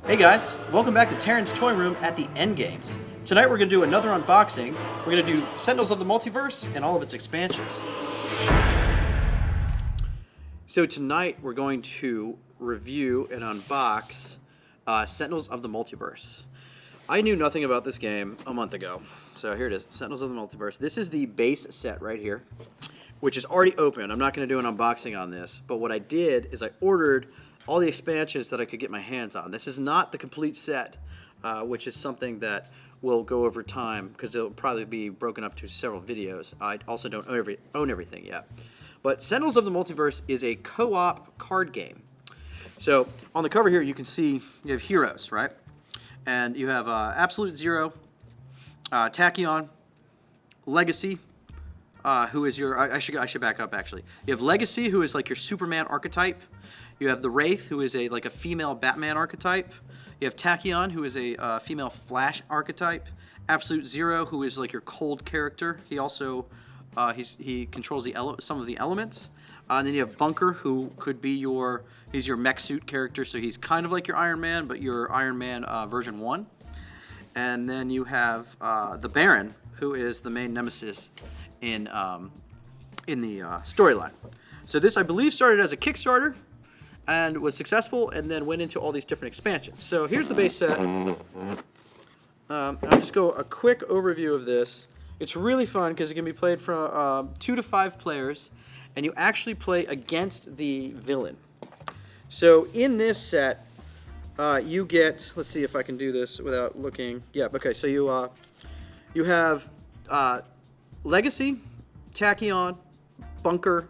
Hey guys, welcome back to Terran's Toy Room at the Endgames. Tonight we're going to do another unboxing. We're going to do Sentinels of the Multiverse and all of its expansions. So tonight we're going to review and unbox Sentinels of the Multiverse. I knew nothing about this game a month ago. So here it is, Sentinels of the Multiverse. This is the base set right here, which is already open. I'm not going to do an unboxing on this, but what I did is I ordered all the expansions that I could get my hands on. This is not the complete set, which is something that will go over time because it'll probably be broken up to several videos. I also don't own everything yet. But Sentinels of the Multiverse is a co-op card game. So on the cover here, you can see you have heroes, right? And you have Absolute Zero, Tachyon, Legacy, who is your... I should back up, actually. You have Legacy, who is like your Superman archetype. You have the Wraith, who is like a female Batman archetype. You have Tachyon, who is a female Flash archetype. Absolute Zero, who is like your cold character. He also he controls some of the elements. And then you have Bunker, who could be he's your mech suit character, so he's kind of like your Iron Man, but your Iron Man version 1. And then you have the Baron, who is the main nemesis in the storyline. So this, I believe, started as a Kickstarter and was successful, and then went into all these different expansions. So here's the base set. I'll just go a quick overview of this. It's really fun because it can be played from 2 to 5 players, and you actually play against the villain. So in this set, you get, let's see if I can do this without looking. Yeah, okay, so you have Legacy, Tachyon, Bunker,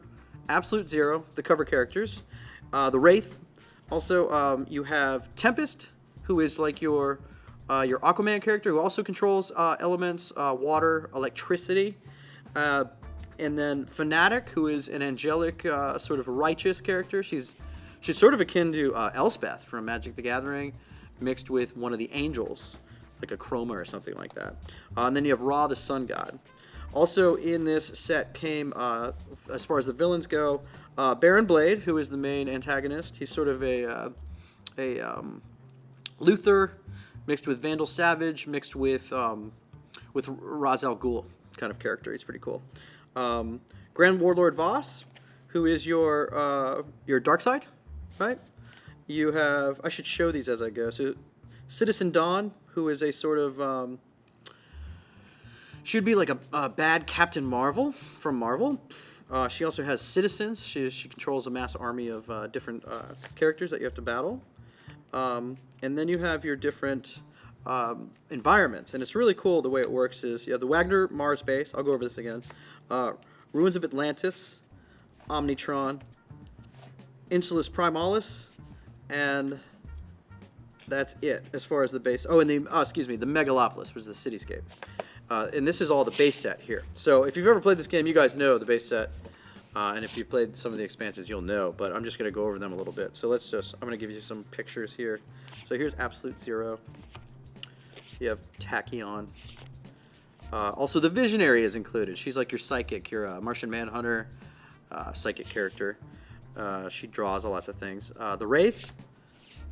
Absolute Zero, the cover characters. The Wraith. Also, you have Tempest, who is like your Aquaman character, who also controls elements, water, electricity. And then Fanatic, who is an angelic, sort of righteous character. She's sort of akin to Elspeth from Magic the Gathering, mixed with one of the angels, like a Chroma or something like that. And then you have Ra, the Sun God. Also in this set came, as far as the villains go, Baron Blade, who is the main antagonist. He's sort of a Luthor mixed with Vandal Savage, mixed with Ra's al Ghul kind of character. He's pretty cool. Grand Warlord Voss, who is your Darkseid, right? You have, I should show these as I go. So Citizen Dawn, who is a sort of she'd be like a bad Captain Marvel from Marvel. She also has citizens. She controls a mass army of different characters that you have to battle. And then you have your different environments. And it's really cool the way it works is you have the Wagner Mars base. I'll go over this again. Ruins of Atlantis, Omnitron, Insulus Primalis, and that's it as far as the base. Oh, and the Megalopolis, which is the cityscape. And this is all the base set here. So if you've ever played this game, you guys know the base set. And if you've played some of the expansions, you'll know. But I'm just going to go over them a little bit. So I'm going to give you some pictures here. So here's Absolute Zero. You have Tachyon. Also, the Visionary is included. She's like your psychic, your Martian Manhunter psychic character. She draws lots of things. The Wraith,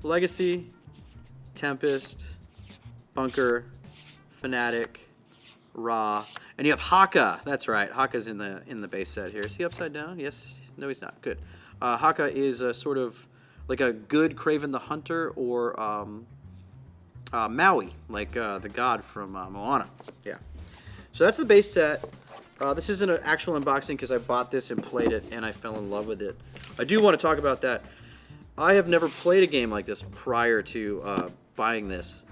Legacy, Tempest, Bunker, Fanatic, Ra, and you have Haka. That's right, Haka's in the base set here. Is he upside down? Yes. No, he's not. Good. Haka is a sort of like a good Kraven the Hunter, or Maui, like the god from Moana. Yeah. So that's the base set. This isn't an actual unboxing because I bought this and played it and I fell in love with it. I do want to talk about that. I have never played a game like this prior to buying this.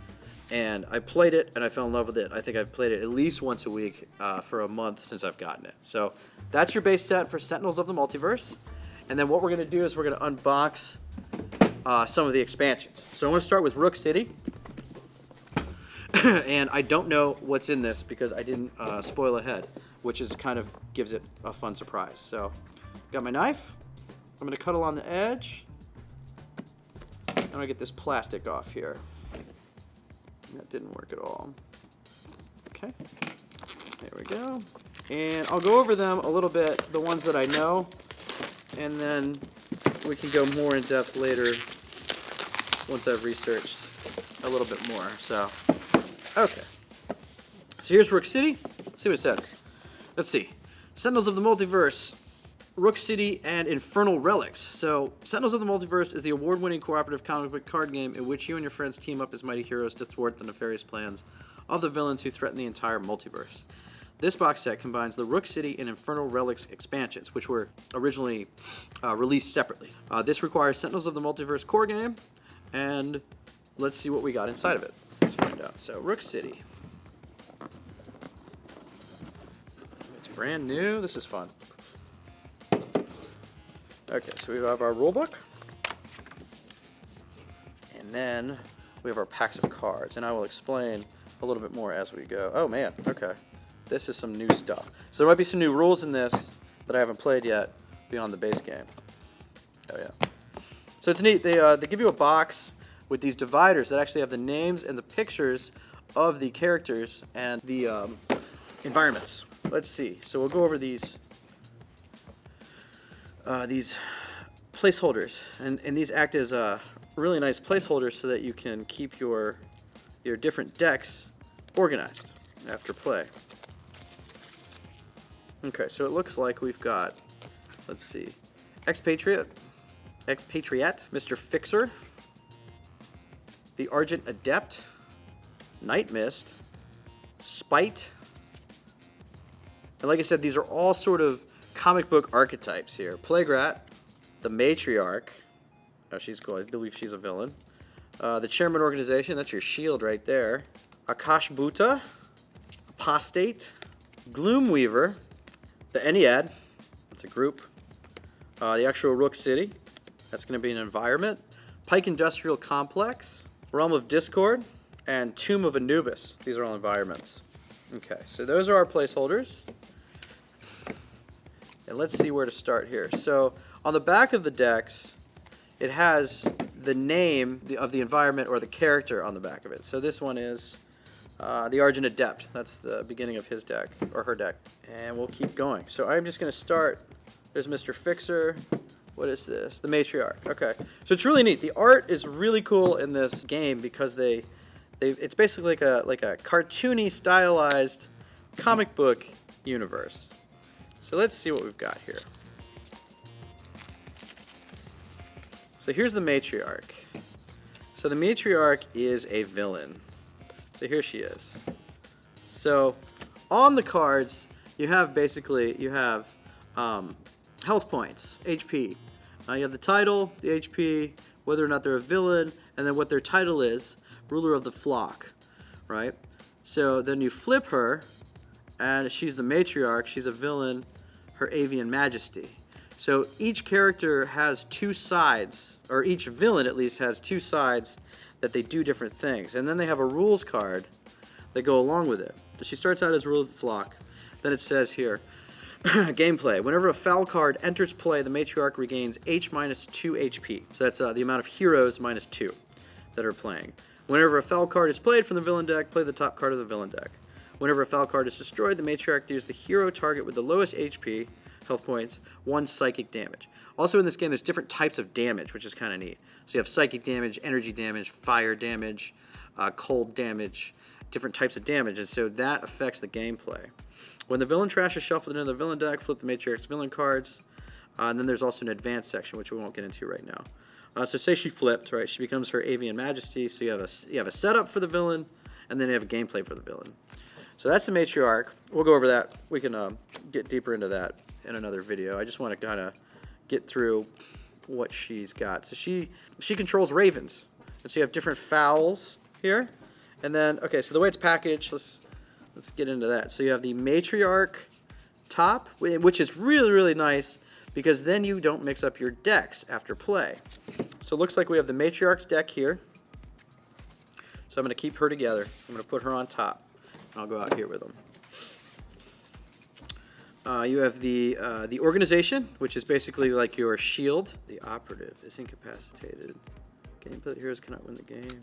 And I played it, and I fell in love with it. I think I've played it at least once a week for a month since I've gotten it. So that's your base set for Sentinels of the Multiverse. And then what we're going to do is we're going to unbox some of the expansions. So I want to start with Rook City. And I don't know what's in this because I didn't spoil ahead, which is kind of gives it a fun surprise. So got my knife. I'm going to cut along the edge. I'm going to get this plastic off here. That didn't work at all. Okay, there we go. And I'll go over them a little bit, the ones that I know, and then we can go more in depth later once I've researched. a little bit more. So, okay. So here's Rook City. Let's see what it says. Let's see. Sentinels of the Multiverse, Rook City, and Infernal Relics. So, Sentinels of the Multiverse is the award-winning cooperative comic book card game in which you and your friends team up as mighty heroes to thwart the nefarious plans of the villains who threaten the entire multiverse. This box set combines the Rook City and Infernal Relics expansions, which were originally released separately. This requires Sentinels of the Multiverse core game, and let's see what we got inside of it. Let's find out. So, Rook City. It's brand new. This is fun. Okay, so we have our rulebook. And then we have our packs of cards, and I will explain a little bit more as we go. Oh, man. Okay. This is some new stuff. So there might be some new rules in this that I haven't played yet beyond the base game. Oh, yeah. So it's neat. They give you a box with these dividers that actually have the names and the pictures of the characters and the environments. Let's see. So we'll go over these placeholders. And these act as really nice placeholders so that you can keep your different decks organized after play. Okay, so it looks like we've got, let's see, Expatriate, Mr. Fixer, the Argent Adept, Night Mist, Spite, and like I said, these are all sort of comic book archetypes here. Plaguerat, the Matriarch, oh, she's cool, I believe she's a villain. The Chairman Organization, that's your shield right there. Akash Bhuta, Apostate, Gloomweaver, the Ennead, that's a group. The actual Rook City, that's going to be an environment. Pike Industrial Complex, Realm of Discord, and Tomb of Anubis. These are all environments. Okay, so those are our placeholders. And let's see where to start here. So on the back of the decks, it has the name of the environment or the character on the back of it. So this one is the Argent Adept. That's the beginning of his deck, or her deck. And we'll keep going. So I'm just going to start. There's Mr. Fixer. What is this? The Matriarch. Okay. So it's really neat. The art is really cool in this game because it's basically like a cartoony, stylized comic book universe. So let's see what we've got here. So here's the Matriarch. So the Matriarch is a villain. So here she is. So on the cards, you have health points, HP. You have the title, the HP, whether or not they're a villain, and then what their title is, ruler of the flock, right? So then you flip her, and she's the Matriarch, she's a villain, her avian majesty. So each character has two sides, or each villain at least has two sides that they do different things. And then they have a rules card that go along with it. So she starts out as ruler of the flock. Then it says here, gameplay. Whenever a foul card enters play, the Matriarch regains H minus 2 HP. So that's the amount of heroes minus 2 that are playing. Whenever a foul card is played from the villain deck, play the top card of the villain deck. Whenever a foul card is destroyed, the Matriarch deals the hero target with the lowest HP, health points, 1 psychic damage. Also in this game, there's different types of damage, which is kind of neat. So you have psychic damage, energy damage, fire damage, cold damage, different types of damage, and so that affects the gameplay. When the villain trash is shuffled into the villain deck, flip the Matriarch's villain cards, and then there's also an advanced section, which we won't get into right now. So say she flipped, right? She becomes her avian majesty, so you have a setup for the villain, and then you have a gameplay for the villain. So that's the Matriarch. We'll go over that. We can get deeper into that in another video. I just want to kind of get through what she's got. So she controls ravens, and so you have different fowls here. And then, okay, so the way it's packaged, let's get into that. So you have the Matriarch top, which is really, really nice because then you don't mix up your decks after play. So it looks like we have the Matriarch's deck here. So I'm going to keep her together. I'm going to put her on top. And I'll go out here with them. You have the organization, which is basically like your shield. The operative is incapacitated. Gameplay heroes cannot win the game.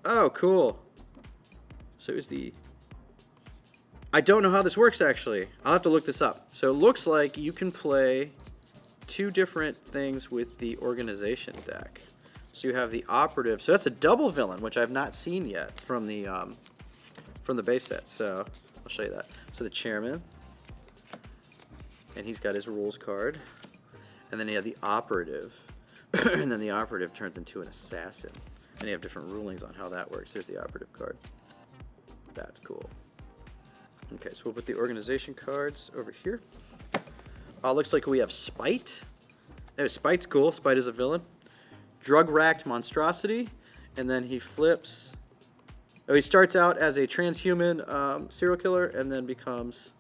Oh, cool. So is the... I don't know how this works, actually. I'll have to look this up. So it looks like you can play two different things with the organization deck. So you have the operative. So that's a double villain, which I've not seen yet from the base set. So I'll show you that. So the chairman, and he's got his rules card, and then you have the operative, and then the operative turns into an assassin, and you have different rulings on how that works. Here's the operative card. That's cool. Okay, so we'll put the organization cards over here. Looks like we have Spite. Oh, Spite's cool. Spite is a villain. Drug-racked monstrosity, and then he flips. Oh, he starts out as a transhuman serial killer, and then becomes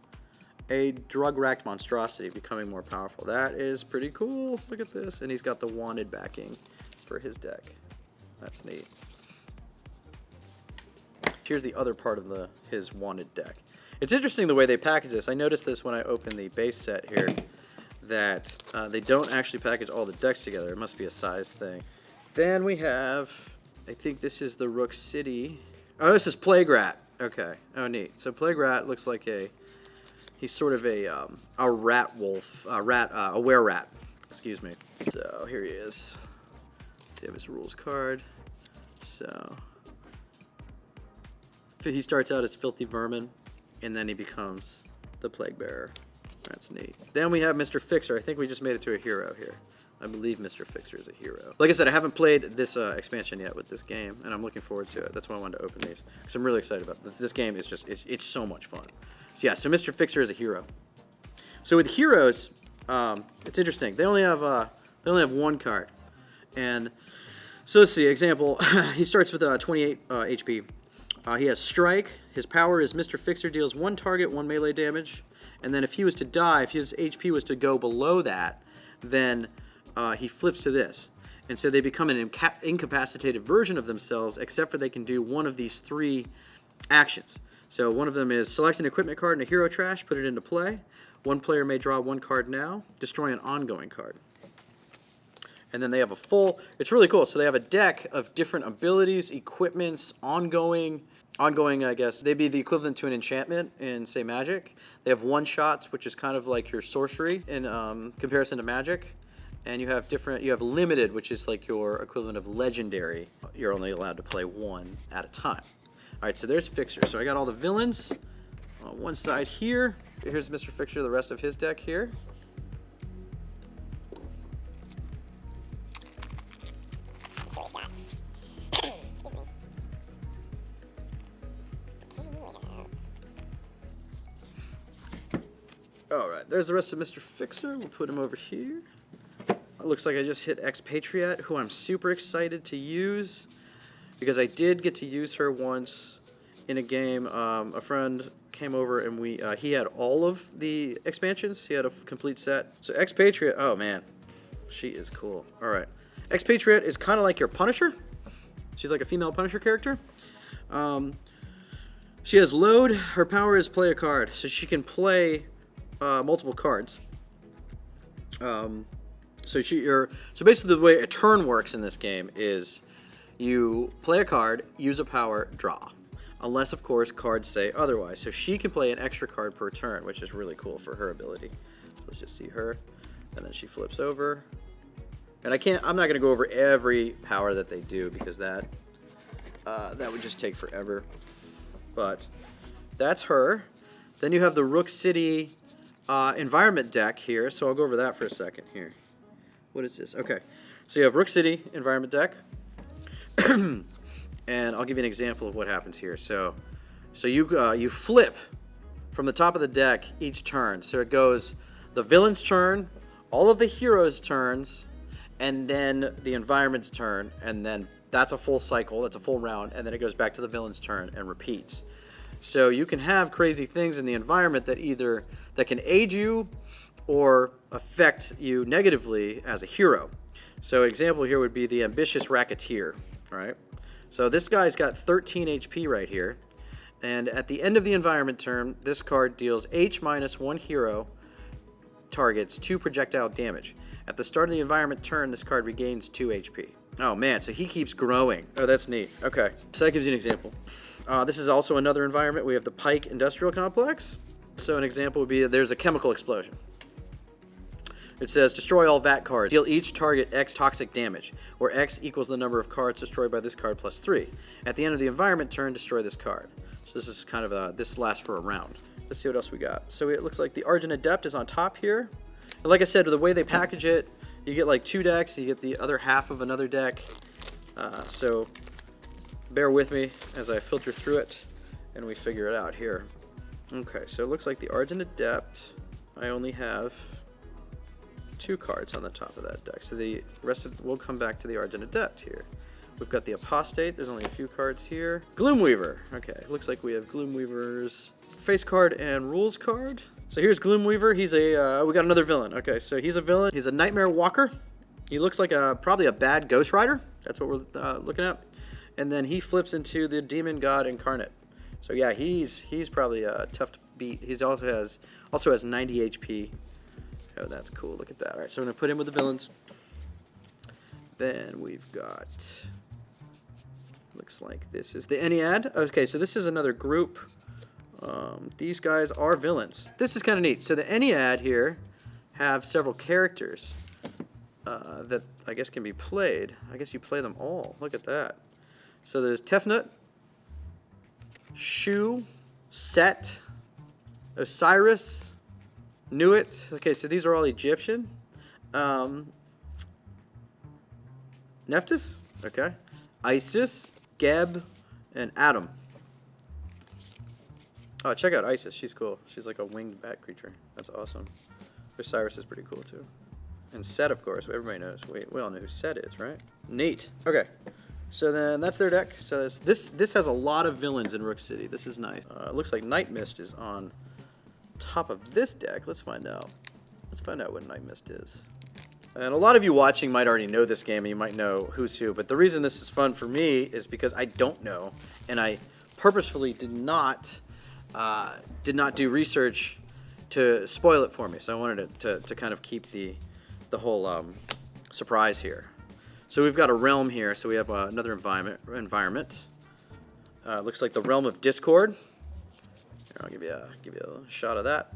a drug-racked monstrosity, becoming more powerful. That is pretty cool. Look at this, and he's got the wanted backing for his deck. That's neat. Here's the other part of his wanted deck. It's interesting the way they package this. I noticed this when I opened the base set here, that they don't actually package all the decks together. It must be a size thing. Then we have, I think this is the Rook City. Oh, this is Plague Rat. Okay. Oh, neat. So Plague Rat looks like he's sort of a rat wolf, a were-rat. Excuse me. So here he is. So you have his rules card. So he starts out as Filthy Vermin, and then he becomes the Plague Bearer. That's neat. Then we have Mr. Fixer. I think we just made it to a hero here. I believe Mr. Fixer is a hero. Like I said, I haven't played this expansion yet with this game, and I'm looking forward to it. That's why I wanted to open these, because I'm really excited about it. This game is just, it's so much fun. So yeah, so Mr. Fixer is a hero. So with heroes, it's interesting. They only have one card. And so let's see, example, he starts with 28 HP. He has Strike. His power is Mr. Fixer deals one target, 1 melee damage. And then if he was to die, if his HP was to go below that, then he flips to this. And so they become an incapacitated version of themselves, except for they can do one of these 3 actions. So one of them is select an equipment card in a hero trash, put it into play. One player may draw 1 card now, destroy an ongoing card. And then they have a full, it's really cool. So they have a deck of different abilities, equipments, ongoing, I guess. They'd be the equivalent to an enchantment in, say, Magic. They have one-shots, which is kind of like your sorcery in comparison to Magic. And you have limited, which is like your equivalent of legendary. You're only allowed to play 1 at a time. All right, so there's Fixer. So I got all the villains on one side here. Here's Mr. Fixer, the rest of his deck here. Alright, there's the rest of Mr. Fixer. We'll put him over here. It looks like I just hit Expatriate, who I'm super excited to use, because I did get to use her once in a game. A friend came over and he had all of the expansions. He had a complete set. So Expatriate, oh man, she is cool. Alright, Expatriate is kind of like your Punisher. She's like a female Punisher character. She has load. Her power is play a card, so she can play multiple cards. So basically the way a turn works in this game is you play a card, use a power, draw. Unless, of course, cards say otherwise. So she can play an extra card per turn, which is really cool for her ability. Let's just see her. And then she flips over. And I'm not going to go over every power that they do, because that would just take forever. But that's her. Then you have the Rook City environment deck here, so I'll go over that for a second here. What is this? Okay, so you have Rook City environment deck, and I'll give you an example of what happens here. So you flip from the top of the deck each turn. So it goes the villain's turn, all of the heroes' turns, and then the environment's turn, and then that's a full cycle, that's a full round, and then it goes back to the villain's turn and repeats. So you can have crazy things in the environment that can aid you or affect you negatively as a hero. So an example here would be the Ambitious Racketeer. All right. So this guy's got 13 HP right here. And at the end of the environment turn, this card deals H minus 1 hero targets 2 projectile damage. At the start of the environment turn, this card regains 2 HP. Oh man, so he keeps growing. Oh, that's neat. Okay, so that gives you an example. This is also another environment. We have the Pike Industrial Complex. So an example would be there's a chemical explosion. It says destroy all VAT cards. Deal each target X toxic damage, where X equals the number of cards destroyed by this card plus 3. At the end of the environment turn, destroy this card. So this is kind of this lasts for a round. Let's see what else we got. So it looks like the Argent Adept is on top here. And like I said, the way they package it, you get like 2 decks, you get the other half of another deck. So bear with me as I filter through it and we figure it out here. Okay, so it looks like the Argent Adept, I only have 2 cards on the top of that deck. So the rest of, we'll come back to the Argent Adept here. We've got the Apostate, there's only a few cards here. Gloomweaver, okay, looks like we have Gloomweaver's face card and rules card. So here's Gloomweaver, he's a, we got another villain. Okay, so he's a villain, he's a Nightmare Walker. He looks like probably a bad Ghost Rider, that's what we're looking at. And then he flips into the Demon God Incarnate. So yeah, he's probably tough to beat. He also has 90 HP. Oh, that's cool. Look at that. All right, so I'm gonna put him with the villains. Then we've got. Looks like this is the Ennead. Okay, so this is another group. These guys are villains. This is kind of neat. So the Ennead here have several characters that I guess can be played. I guess you play them all. Look at that. So there's Tefnut, Shu, Set, Osiris, Nuit. Okay, so these are all Egyptian. Nephthys, okay. Isis, Geb, and Adam. Oh, check out Isis. She's cool. She's like a winged bat creature. That's awesome. Osiris is pretty cool too. And Set, of course. Everybody knows. We all know who Set is, right? Neat. Okay. So then that's their deck. So this has a lot of villains in Rook City. This is nice. It looks like Night Mist is on top of this deck. Let's find out. Let's find out what Night Mist is. And a lot of you watching might already know this game and you might know who's who. But the reason this is fun for me is because I don't know. And I purposefully did not do research to spoil it for me. So I wanted to kind of keep the whole surprise here. So we've got a realm here, so we have another environment. Looks like the Realm of Discord. Here, I'll give you a shot of that.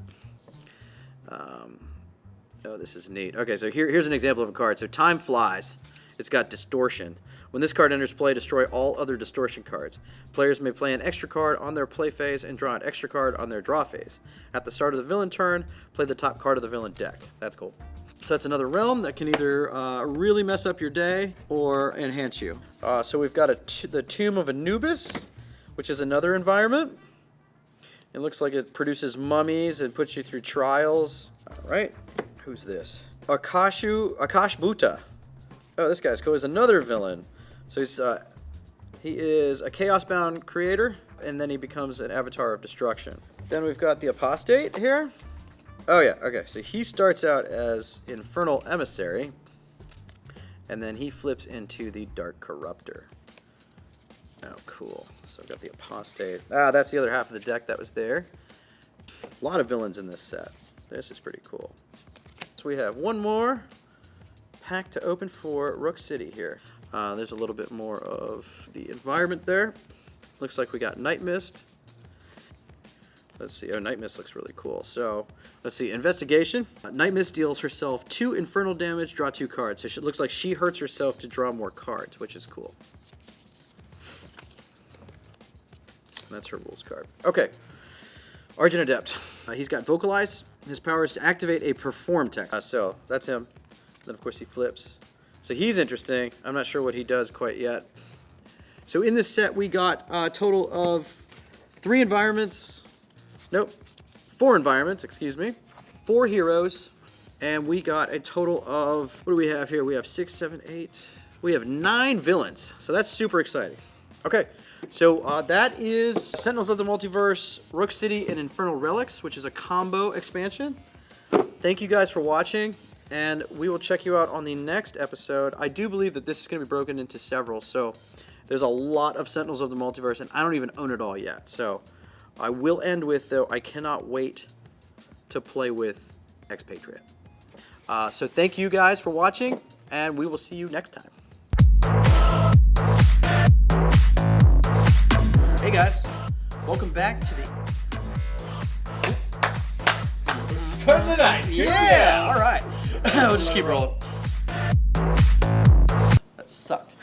Oh, this is neat. Okay, so here's an example of a card. So Time Flies. It's got Distortion. When this card enters play, destroy all other Distortion cards. Players may play an extra card on their play phase and draw an extra card on their draw phase. At the start of the villain turn, play the top card of the villain deck. That's cool. So that's another realm that can either really mess up your day or enhance you. So we've got the Tomb of Anubis, which is another environment. It looks like it produces mummies and puts you through trials. All right, who's this? Akash Bhuta. Oh, this guy's cool. He's another villain. So he is a chaos-bound creator, and then he becomes an avatar of destruction. Then we've got the Apostate here. Oh yeah, okay, so he starts out as Infernal Emissary, and then he flips into the Dark Corruptor. Oh, cool. So I've got the Apostate. Ah, that's the other half of the deck that was there. A lot of villains in this set. This is pretty cool. So we have one more pack to open for Rook City here. There's a little bit more of the environment there. Looks like we got Night Mist. Let's see. Oh, Night Mist looks really cool. So, let's see. Investigation. Night Mist deals herself 2 infernal damage, draw 2 cards. So it looks like she hurts herself to draw more cards, which is cool. That's her rules card. Okay. Argent Adept. He's got Vocalize. His power is to activate a Perform text. So, that's him. Then, of course, he flips. So he's interesting. I'm not sure what he does quite yet. So in this set, we got a total of 3 environments. Nope, 4 environments, excuse me. 4 heroes. And we got a total of, what do we have here? We have 6, 7, 8. We have 9 villains. So that's super exciting. Okay, so that is Sentinels of the Multiverse, Rook City, and Infernal Relics, which is a combo expansion. Thank you guys for watching. And we will check you out on the next episode. I do believe that this is going to be broken into several. So there's a lot of Sentinels of the Multiverse, and I don't even own it all yet. So I will end with, though, I cannot wait to play with Expatriate. So thank you guys for watching, and we will see you next time. Hey guys, welcome back to the... Start of the night. Yeah, all right. We'll just keep rolling. That sucked.